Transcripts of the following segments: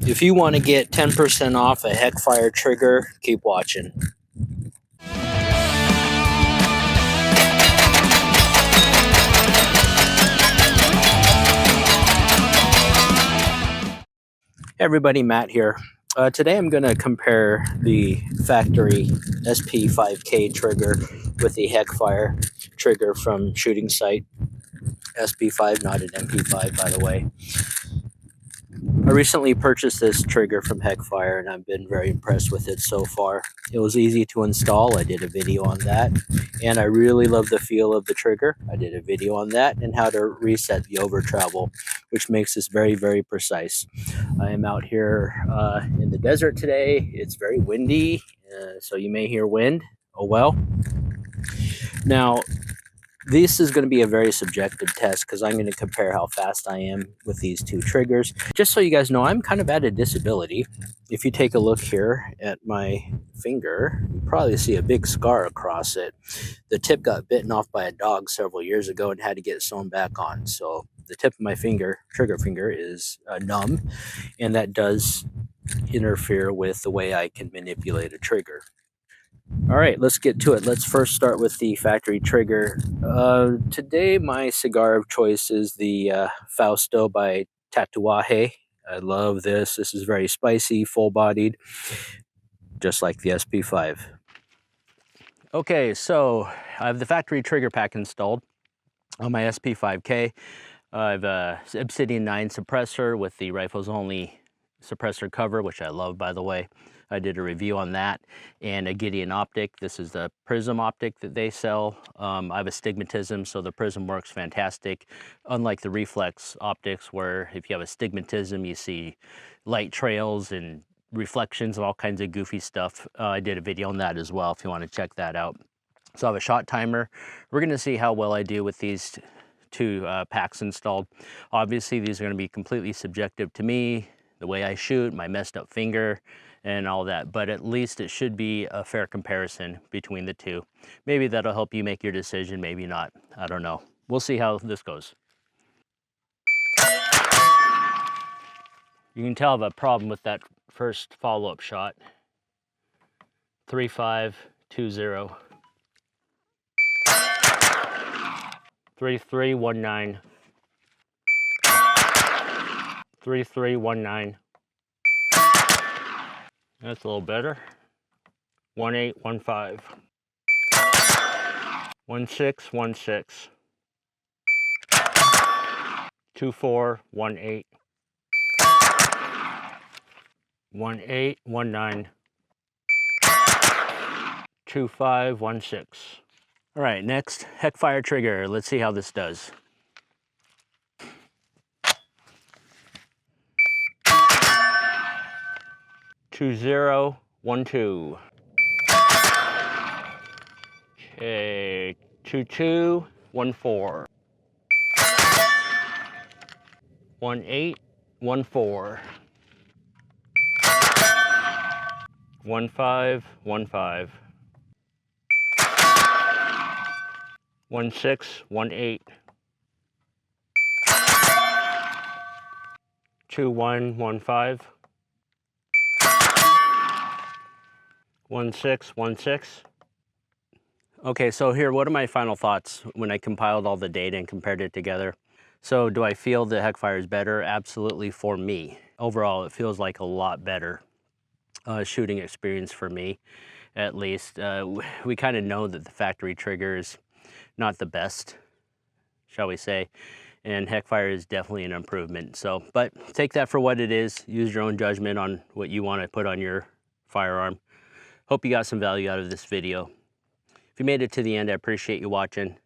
If you want to get 10% off a Heckfire trigger, keep watching. Hey everybody, Matt here. Today I'm going to compare the factory SP5K trigger with the Heckfire trigger from ShootingSight. SP5, not an MP5, by the way. I recently purchased this trigger from Heckfire and I've been very impressed with it so far. It was easy to install. I did a video on that, and I really love the feel of the trigger. I did a video on that and how to reset the over travel, which makes this very, very precise. I am out here in the desert today. It's very windy, so you may hear wind. Oh well. Now, this is going to be a very subjective test because I'm going to compare how fast I am with these two triggers. Just so you guys know, I'm kind of at a disability. If you take a look here at my finger, you probably see a big scar across it. The tip got bitten off by a dog several years ago and had to get sewn back on. So the tip of my finger, trigger finger, is numb, and that does interfere with the way I can manipulate a trigger. All right, let's get to it. Let's first start with the factory trigger. Today, my cigar of choice is the Fausto by Tatuaje. I love this. This is very spicy, full-bodied, just like the SP5. Okay, so I have the factory trigger pack installed on my SP5K. I have a Obsidian 9 suppressor with the rifles only suppressor cover, which I love, by the way. I did a review on that, and a Gideon optic. This is the prism optic that they sell. I have astigmatism, so the prism works fantastic. Unlike the reflex optics, where if you have astigmatism, you see light trails and reflections and all kinds of goofy stuff. I did a video on that as well if you want to check that out. So I have a shot timer. We're going to see how well I do with these two packs installed. Obviously, these are going to be completely subjective to me, the way I shoot, my messed up finger, and all that, but at least it should be a fair comparison between the two. Maybe that'll help you make your decision, maybe not. I don't know. We'll see how this goes. You can tell I have a problem with that first follow-up shot. 3520. 3319. 3319. That's a little better. 1815. 1616. 2418. 1819. 2516. All right, next, Heckfire trigger. Let's see how this does. Two zero 1 2. Okay, 2 2 1 4. 1 8 1 4. 1 5 1 5. 1 6 1 8. 2 1 1 5. 1 6 1 6. Okay, so here, what are my final thoughts when I compiled all the data and compared it together? So do I feel the Heckfire is better? Absolutely, for me. Overall, it feels like a lot better shooting experience for me, at least. We kind of know that the factory trigger is not the best, shall we say, and Heckfire is definitely an improvement. So, but take that for what it is. Use your own judgment on what you want to put on your firearm. Hope you got some value out of this video. If you made it to the end, I appreciate you watching.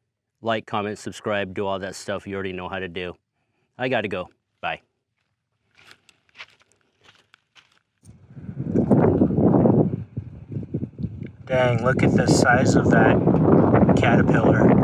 Like, comment, subscribe, do all that stuff you already know how to do. I gotta go. Bye. Dang, look at the size of that caterpillar.